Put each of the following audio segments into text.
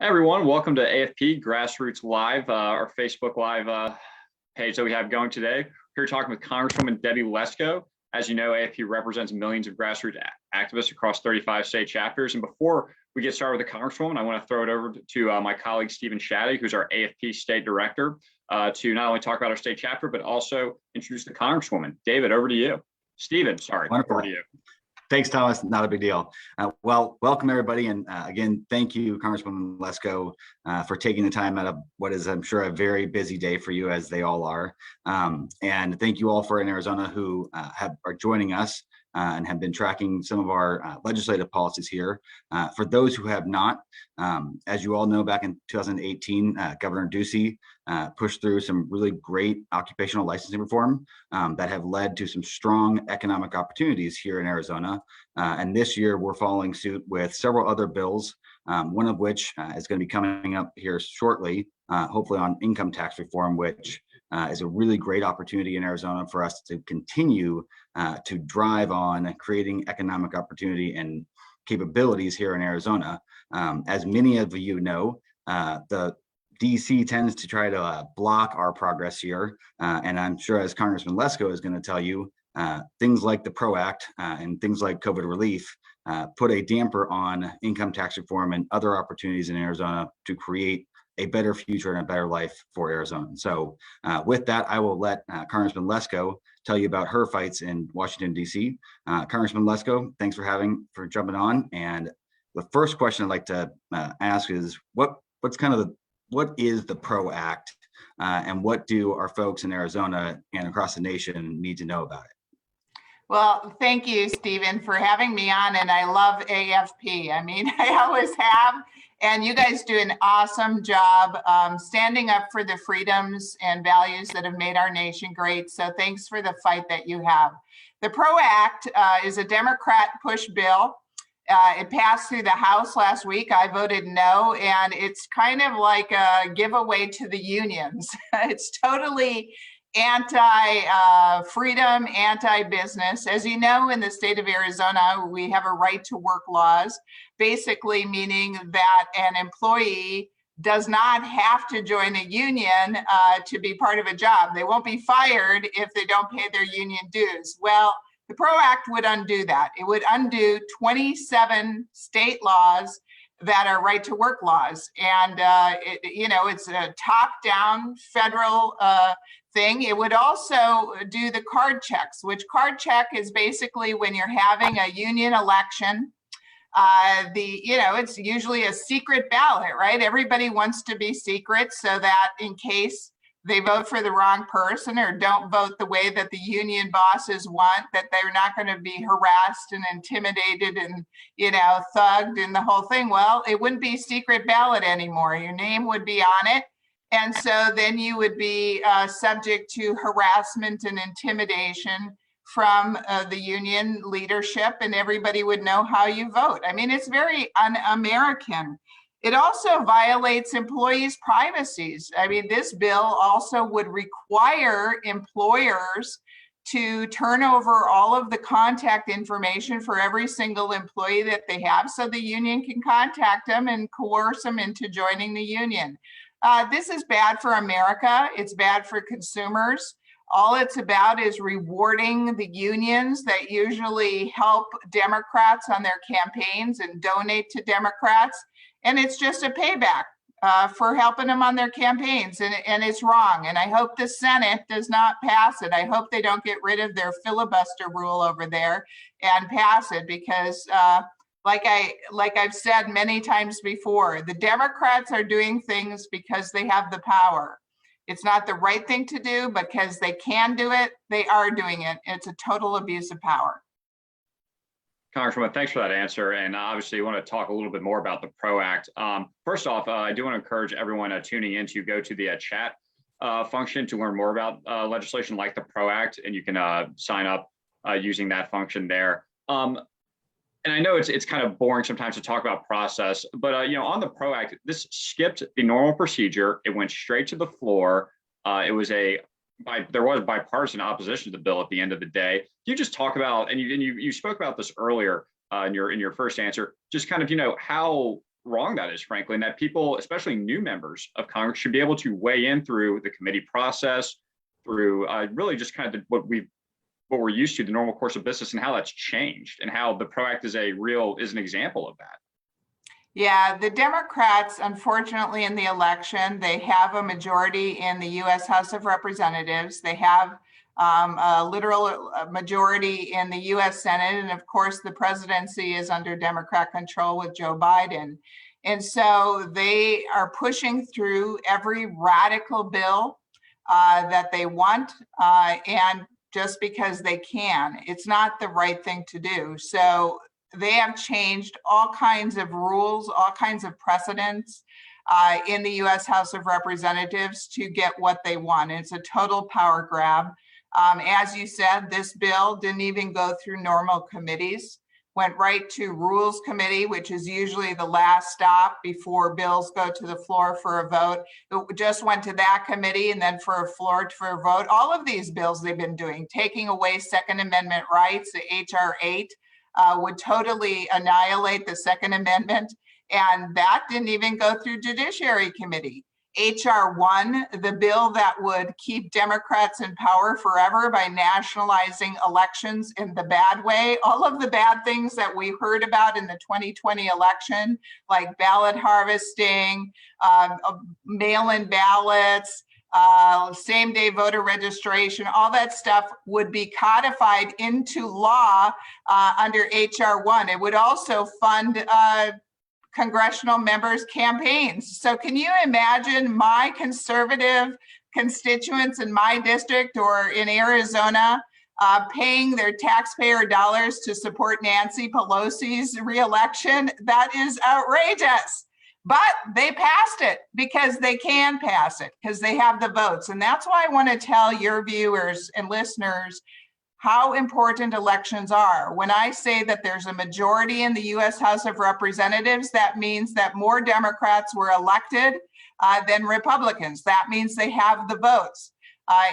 Hey everyone, welcome to AFP Grassroots Live, our Facebook Live page that we have going today. We're here talking with Congresswoman Debbie Lesko. As you know, AFP represents millions of grassroots activists across 35 state chapters. And before we get started with the Congresswoman, I want to throw it over to my colleague, Stephen Shadegg, who's our AFP State Director, to not only talk about our state chapter, but also introduce the Congresswoman. David, over to you. Stephen, sorry, Wonderful. Over to you. Thanks, Thomas. Not a big deal. Well, welcome everybody. And again, thank you, Congresswoman Lesko, for taking the time out of what is, I'm sure, a very busy day for you, as they all are. And thank you all in Arizona who are joining us and have been tracking some of our legislative policies here. For those who have not, as you all know, back in 2018, Governor Ducey pushed through some really great occupational licensing reform that have led to some strong economic opportunities here in Arizona. And this year, we're following suit with several other bills, one of which is going to be coming up here shortly, hopefully on income tax reform, which is a really great opportunity in Arizona for us to continue to drive on creating economic opportunity and capabilities here in Arizona. As many of you know, the DC tends to try to block our progress here. And I'm sure, as Congressman Lesko is going to tell you, things like the ProAct and things like COVID relief put a damper on income tax reform and other opportunities in Arizona to create a better future and a better life for Arizona. So with that, I will let Congressman Lesko tell you about her fights in Washington, D.C. Congressman Lesko, thanks for jumping on. And the first question I'd like to ask is, what is the ProAct and what do our folks in Arizona and across the nation need to know about it? Well, thank you, Stephen, for having me on. And I love AFP. I mean, I always have. And you guys do an awesome job standing up for the freedoms and values that have made our nation great. So thanks for the fight that you have. The ProAct is a Democrat push bill. It passed through the House last week. I voted no, and it's kind of like a giveaway to the unions. It's totally anti-freedom, anti-business. As you know, in the state of Arizona, we have a right to work laws, basically meaning that an employee does not have to join a union to be part of a job. They won't be fired if they don't pay their union dues. Well, the ProAct would undo that. It would undo 27 state laws that are right to work laws. And, it's a top-down federal thing. It would also do the card checks, which card check is basically when you're having a union election. It's usually a secret ballot, right? Everybody wants to be secret so that in case they vote for the wrong person or don't vote the way that the union bosses want, that they're not going to be harassed and intimidated and, thugged and the whole thing. Well, it wouldn't be secret ballot anymore. Your name would be on it. And so then you would be subject to harassment and intimidation from the union leadership, and everybody would know how you vote. I mean, it's very un-American. It also violates employees' privacies. I mean, this bill also would require employers to turn over all of the contact information for every single employee that they have so the union can contact them and coerce them into joining the union. This is bad for America. It's bad for consumers. All it's about is rewarding the unions that usually help Democrats on their campaigns and donate to Democrats. And it's just a payback for helping them on their campaigns. And it's wrong. And I hope the Senate does not pass it. I hope they don't get rid of their filibuster rule over there and pass it because like I've said many times before, the Democrats are doing things because they have the power. It's not the right thing to do, but because they can do it, they are doing it. It's a total abuse of power. Congresswoman, thanks for that answer. And obviously, you want to talk a little bit more about the ProAct. First off, I do want to encourage everyone tuning in to go to the chat function to learn more about legislation like the ProAct, and you can sign up using that function there. And I know it's kind of boring sometimes to talk about process, but on the ProAct, this skipped the normal procedure. It went straight to the floor. There was bipartisan opposition to the bill at the end of the day. Can you just talk about, and you spoke about this earlier in your first answer, just kind of how wrong that is, frankly, and that people, especially new members of Congress, should be able to weigh in through the committee process, through really just kind of what we're used to, the normal course of business, and how that's changed, and how the ProAct is an example of that. Yeah, the Democrats, unfortunately, in the election, they have a majority in the U.S. House of Representatives. They have a literal majority in the U.S. Senate. And of course, the presidency is under Democrat control with Joe Biden. And so they are pushing through every radical bill that they want. And just because they can, it's not the right thing to do. So they have changed all kinds of rules, all kinds of precedents in the U.S. House of Representatives to get what they want. It's a total power grab. As you said, this bill didn't even go through normal committees, went right to Rules Committee, which is usually the last stop before bills go to the floor for a vote. It just went to that committee and then for a vote. All of these bills they've been doing, taking away Second Amendment rights, the H.R. 8, would totally annihilate the Second Amendment. And that didn't even go through Judiciary Committee. H.R. 1, the bill that would keep Democrats in power forever by nationalizing elections in the bad way. All of the bad things that we heard about in the 2020 election, like ballot harvesting, mail-in ballots, same-day voter registration, all that stuff would be codified into law under H.R. 1. It would also fund congressional members' campaigns. So can you imagine my conservative constituents in my district or in Arizona paying their taxpayer dollars to support Nancy Pelosi's reelection? That is outrageous. But they passed it because they can pass it, because they have the votes. And that's why I want to tell your viewers and listeners how important elections are. When I say that there's a majority in the U.S. House of Representatives, that means that more Democrats were elected than Republicans. That means they have the votes.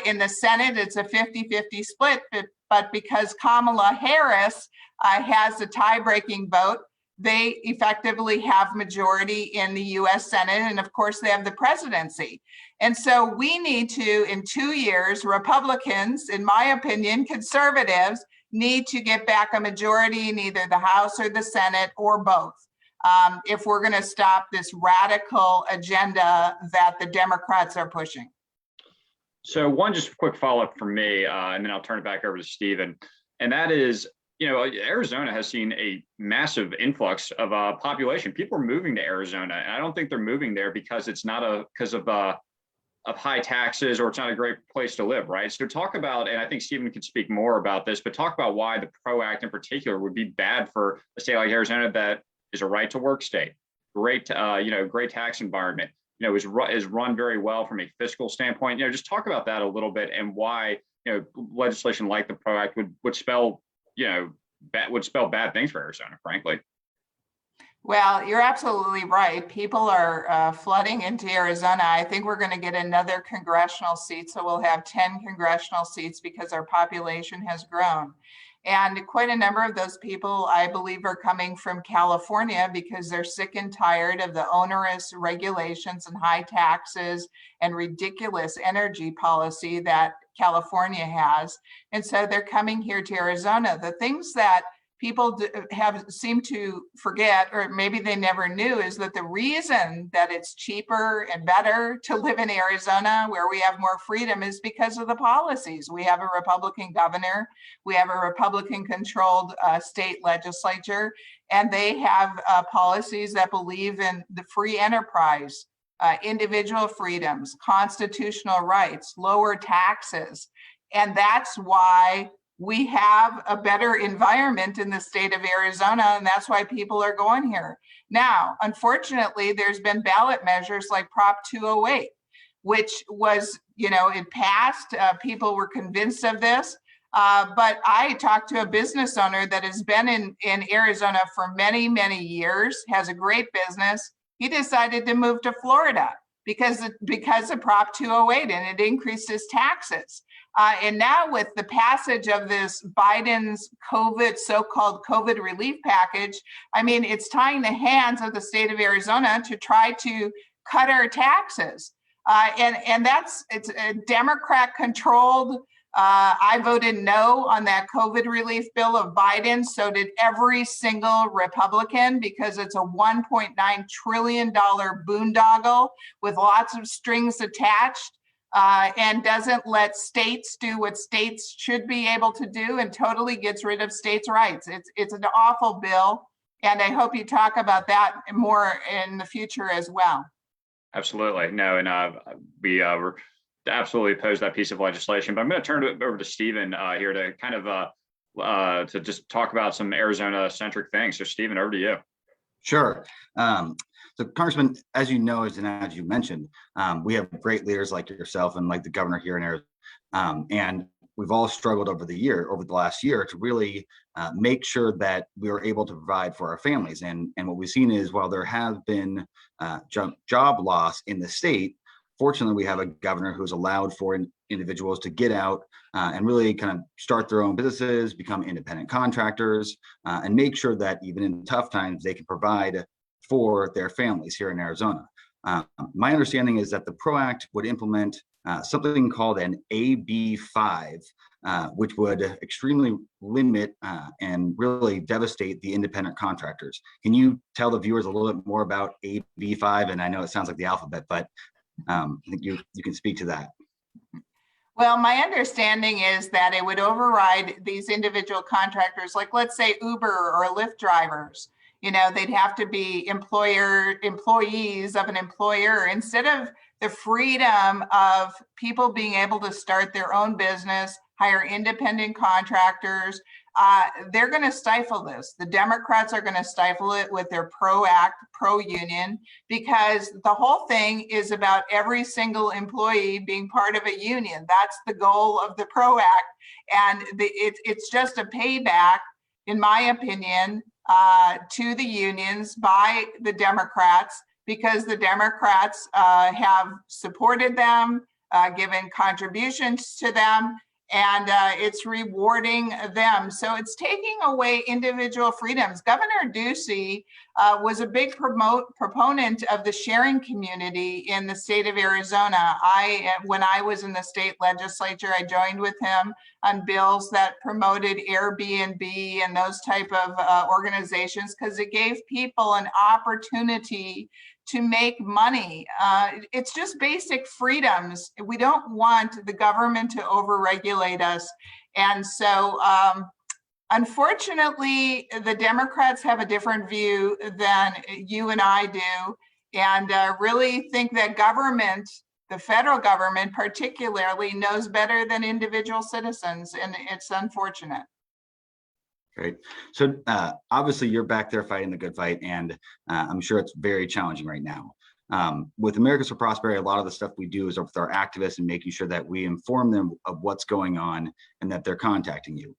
In the Senate, it's a 50-50 split, but because Kamala Harris has a tie-breaking vote, they effectively have majority in the U.S. Senate, and of course they have the presidency. And so we need to, in 2 years, Republicans, in my opinion, conservatives, need to get back a majority in either the House or the Senate or both, if we're going to stop this radical agenda that the Democrats are pushing. So one just quick follow-up from me, and then I'll turn it back over to Stephen, and that is, you know, Arizona has seen a massive influx of population. People are moving to Arizona, and I don't think they're moving there because it's not because of high taxes or it's not a great place to live, right? So talk about, and I think Stephen could speak more about this, but talk about why the ProAct in particular would be bad for a state like Arizona that is a right to work state, great, great tax environment, is run very well from a fiscal standpoint. Just talk about that a little bit and why, legislation like the ProAct would spell bad things for Arizona, frankly. Well, you're absolutely right. People are flooding into Arizona. I think we're going to get another congressional seat. So we'll have 10 congressional seats because our population has grown. And quite a number of those people, I believe, are coming from California because they're sick and tired of the onerous regulations and high taxes and ridiculous energy policy that California has. And so they're coming here to Arizona. The things that people seem to forget, or maybe they never knew, is that the reason that it's cheaper and better to live in Arizona, where we have more freedom, is because of the policies. We have a Republican governor, we have a Republican-controlled state legislature, and they have policies that believe in the free enterprise, individual freedoms, constitutional rights, lower taxes. And that's why we have a better environment in the state of Arizona, and that's why people are going here. Now, unfortunately, there's been ballot measures like Prop 208, which was, it passed. People were convinced of this. But I talked to a business owner that has been in Arizona for many, many years, has a great business. He decided to move to Florida because of Prop 208, and it increases taxes. And now with the passage of this Biden's so-called COVID relief package, I mean, it's tying the hands of the state of Arizona to try to cut our taxes. And it's a Democrat-controlled. I voted no on that COVID relief bill of Biden. So did every single Republican, because it's a $1.9 trillion boondoggle with lots of strings attached, and doesn't let states do what states should be able to do, and totally gets rid of states' rights. It's an awful bill, and I hope you talk about that more in the future as well. Absolutely. No, and we absolutely oppose that piece of legislation, but I'm going to turn it over to Stephen here to kind of to just talk about some Arizona-centric things. So Stephen, over to you. Sure. So Congressman, as you know, and as you mentioned, we have great leaders like yourself and like the governor here in Arizona. And we've all struggled over the last year to really make sure that we are able to provide for our families. And what we've seen is, while there have been job loss in the state, fortunately, we have a governor who's allowed for individuals to get out and really kind of start their own businesses, become independent contractors, and make sure that even in tough times, they can provide for their families here in Arizona. My understanding is that the ProAct would implement something called an AB5, which would extremely limit and really devastate the independent contractors. Can you tell the viewers a little bit more about AB5? And I know it sounds like the alphabet, but I think you can speak to that. Well, my understanding is that it would override these individual contractors, like let's say Uber or Lyft drivers. You know, they'd have to be employees of an employer, instead of the freedom of people being able to start their own business, hire independent contractors. They're going to stifle this. The Democrats are going to stifle it with their ProAct, pro-union, because the whole thing is about every single employee being part of a union. That's the goal of the ProAct. And it's just a payback, in my opinion, to the unions by the Democrats, because the Democrats have supported them, given contributions to them, and it's rewarding them. So it's taking away individual freedoms. Governor Ducey was a big proponent of the sharing community in the state of Arizona. When I was in the state legislature, I joined with him on bills that promoted Airbnb and those type of organizations, because it gave people an opportunity to make money. It's just basic freedoms. We don't want the government to overregulate us. And so, unfortunately, the Democrats have a different view than you and I do, and really think that government, the federal government particularly, knows better than individual citizens, and it's unfortunate. Great. So obviously you're back there fighting the good fight, and I'm sure it's very challenging right now. With Americans for Prosperity, a lot of the stuff we do is with our activists and making sure that we inform them of what's going on and that they're contacting you.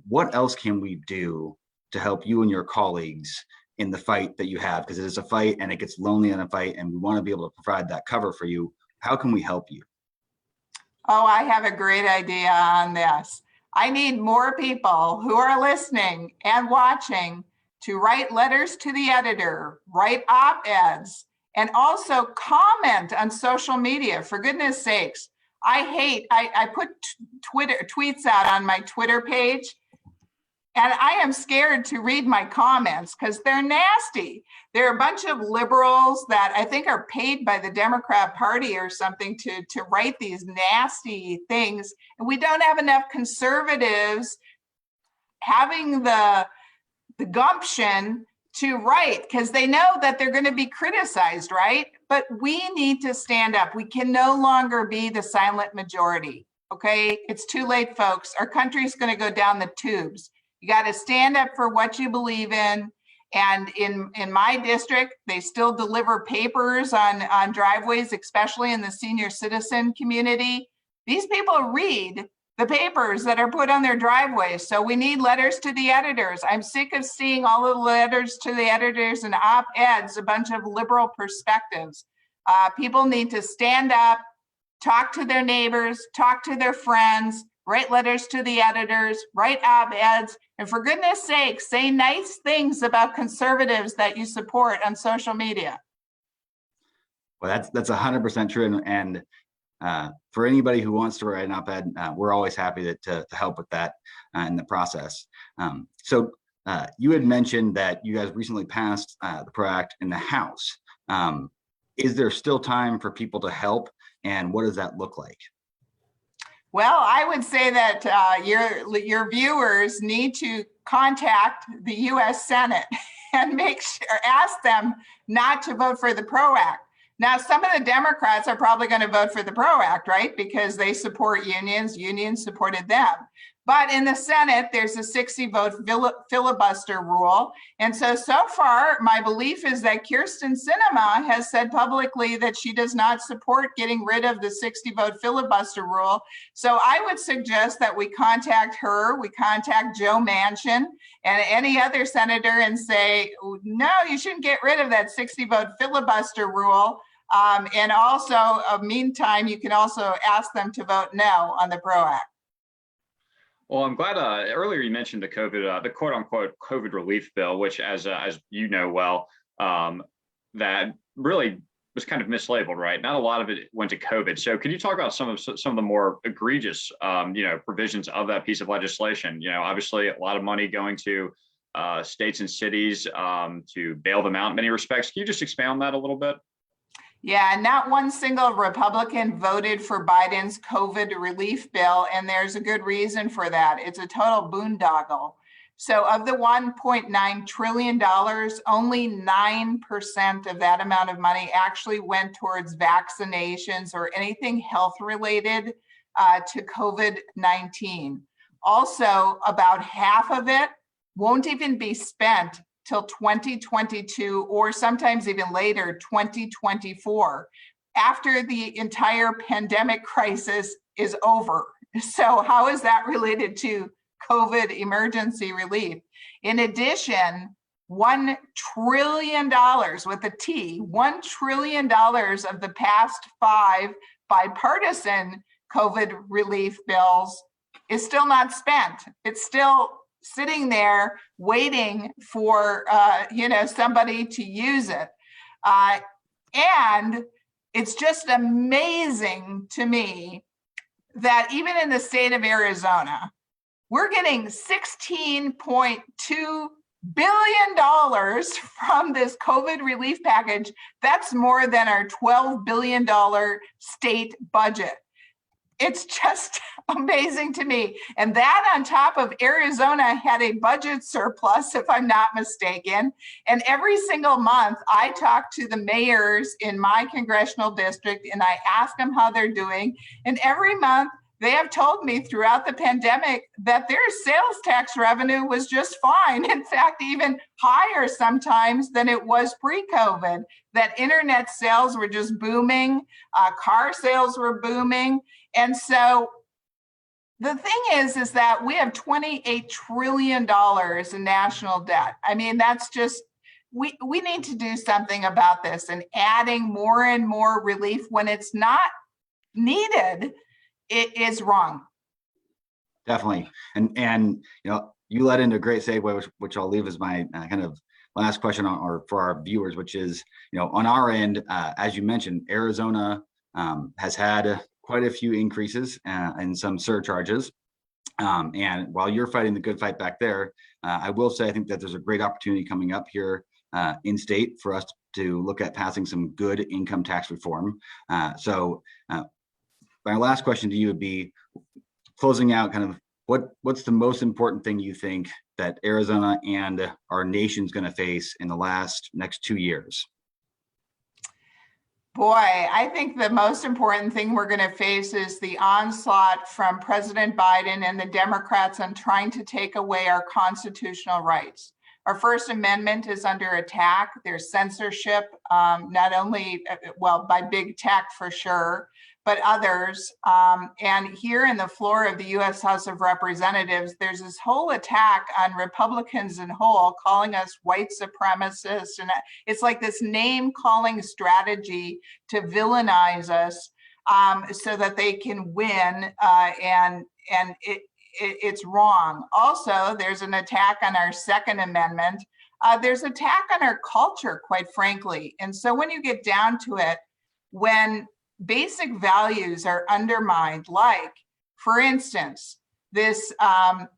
What else can we do to help you and your colleagues in the fight that you have? Because it is a fight and it gets lonely in a fight, and we want to be able to provide that cover for you. How can we help you? Oh, I have a great idea on this. I need more people who are listening and watching to write letters to the editor, write op-eds, and also comment on social media. For goodness sakes, I put tweets out on my Twitter page, and I am scared to read my comments because they're nasty. They're a bunch of liberals that I think are paid by the Democrat Party or something to write these nasty things. And we don't have enough conservatives having the gumption to write, because they know that they're going to be criticized, right? But we need to stand up. We can no longer be the silent majority, okay? It's too late, folks. Our country's going to go down the tubes. You got to stand up for what you believe in. And in my district, they still deliver papers on driveways, especially in the senior citizen community. These people read the papers that are put on their driveways. So we need letters to the editors. I'm sick of seeing all the letters to the editors and op-eds, a bunch of liberal perspectives. People need to stand up, talk to their neighbors, talk to their friends, write letters to the editors, write op-eds, and for goodness sake, say nice things about conservatives that you support on social media. Well, that's 100% true. And for anybody who wants to write an op-ed, we're always happy to help with that in the process. So you had mentioned that you guys recently passed the ProAct in the House. Is there still time for people to help, and what does that look like? Well, I would say that your viewers need to contact the U.S. Senate and ask them not to vote for the ProAct. Now, some of the Democrats are probably going to vote for the ProAct, right? Because they support unions. Unions supported them. But in the Senate, there's a 60-vote filibuster rule. And so far, my belief is that Kyrsten Sinema has said publicly that she does not support getting rid of the 60-vote filibuster rule. So I would suggest that we contact her, we contact Joe Manchin and any other senator and say, no, you shouldn't get rid of that 60-vote filibuster rule. And also, meantime, you can also ask them to vote no on the ProAct. Well, I'm glad earlier you mentioned the COVID, the quote unquote COVID relief bill, which as you know well, that really was kind of mislabeled, right? Not a lot of it went to COVID. So can you talk about some of the more egregious, provisions of that piece of legislation? Obviously a lot of money going to states and cities to bail them out in many respects. Can you just expand on that a little bit? Yeah, not one single Republican voted for Biden's COVID relief bill, and there's a good reason for that. It's a total boondoggle. So of the $1.9 trillion, only 9% of that amount of money actually went towards vaccinations or anything health related to COVID-19. Also, about half of it won't even be spent till 2022 or sometimes even later, 2024, after the entire pandemic crisis is over. So how is that related to COVID emergency relief? In addition, $1 trillion with a T, $1 trillion of the past 5 bipartisan COVID relief bills is still not spent. It's still sitting there waiting for somebody to use it. And it's just amazing to me that even in the state of Arizona, we're getting $16.2 billion from this COVID relief package. That's more than our $12 billion state budget. It's just amazing to me. And that on top of Arizona had a budget surplus, if I'm not mistaken. And every single month I talk to the mayors in my congressional district and I ask them how they're doing. And every month they have told me throughout the pandemic that their sales tax revenue was just fine. In fact, even higher sometimes than it was pre-COVID, that internet sales were just booming, car sales were booming. And so the thing is that we have $28 trillion in national debt. I mean, that's just, we need to do something about this, and adding more and more relief when it's not needed, it is wrong. Definitely. And you led into a great segue, which I'll leave as my kind of last question for our viewers, which is, on our end, as you mentioned, Arizona has had quite a few increases and some surcharges. And while you're fighting the good fight back there, I will say I think that there's a great opportunity coming up here in state for us to look at passing some good income tax reform. So my last question to you would be, closing out, kind of what's the most important thing you think that Arizona and our nation's going to face in the next 2 years? Boy, I think the most important thing we're going to face is the onslaught from President Biden and the Democrats on trying to take away our constitutional rights. Our First Amendment is under attack. There's censorship, not only, by big tech for sure, but others. And here in the floor of the US House of Representatives, there's this whole attack on Republicans in whole, calling us white supremacists. And it's like this name calling strategy to villainize us so that they can win. And it's wrong. Also, there's an attack on our Second Amendment. There's an attack on our culture, quite frankly. And so when you get down to it, when basic values are undermined, like, for instance, this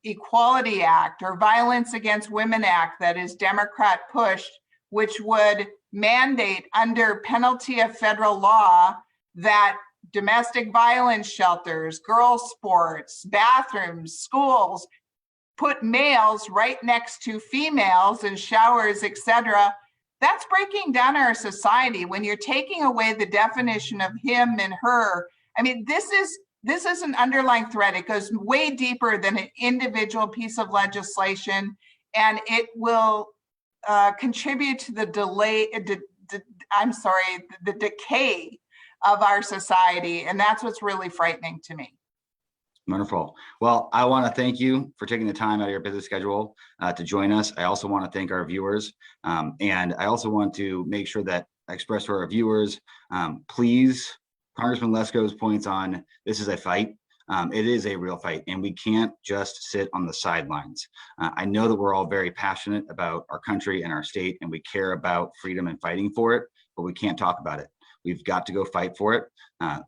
Equality Act or Violence Against Women Act that is Democrat pushed, which would mandate under penalty of federal law that domestic violence shelters, girls' sports, bathrooms, schools, put males right next to females in showers, etc. That's breaking down our society. When you're taking away the definition of him and her, I mean, this is an underlying threat. It goes way deeper than an individual piece of legislation, and it will contribute to the decay of our society, and that's what's really frightening to me. Wonderful. Well, I want to thank you for taking the time out of your busy schedule to join us. I also want to thank our viewers. And I also want to make sure that I express to our viewers, please, Congressman Lesko's points on this is a fight. It is a real fight, and we can't just sit on the sidelines. I know that we're all very passionate about our country and our state, and we care about freedom and fighting for it, but we can't talk about it. We've got to go fight for it.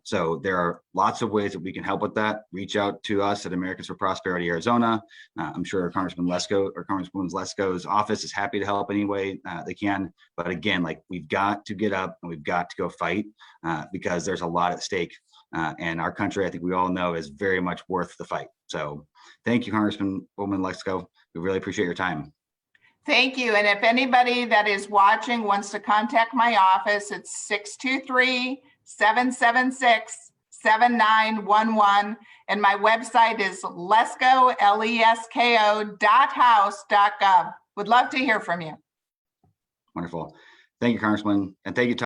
So there are lots of ways that we can help with that. Reach out to us at Americans for Prosperity Arizona. I'm sure Congressman Lesko or Congresswoman Lesko's office is happy to help any way they can. But again, like, we've got to get up and we've got to go fight because there's a lot at stake. And our country, I think we all know, is very much worth the fight. So thank you, Congresswoman Lesko. We really appreciate your time. Thank you. And if anybody that is watching wants to contact my office, it's 623-776-7911. And my website is lesko.house.gov. Would love to hear from you. Wonderful. Thank you, Congressman. And thank you,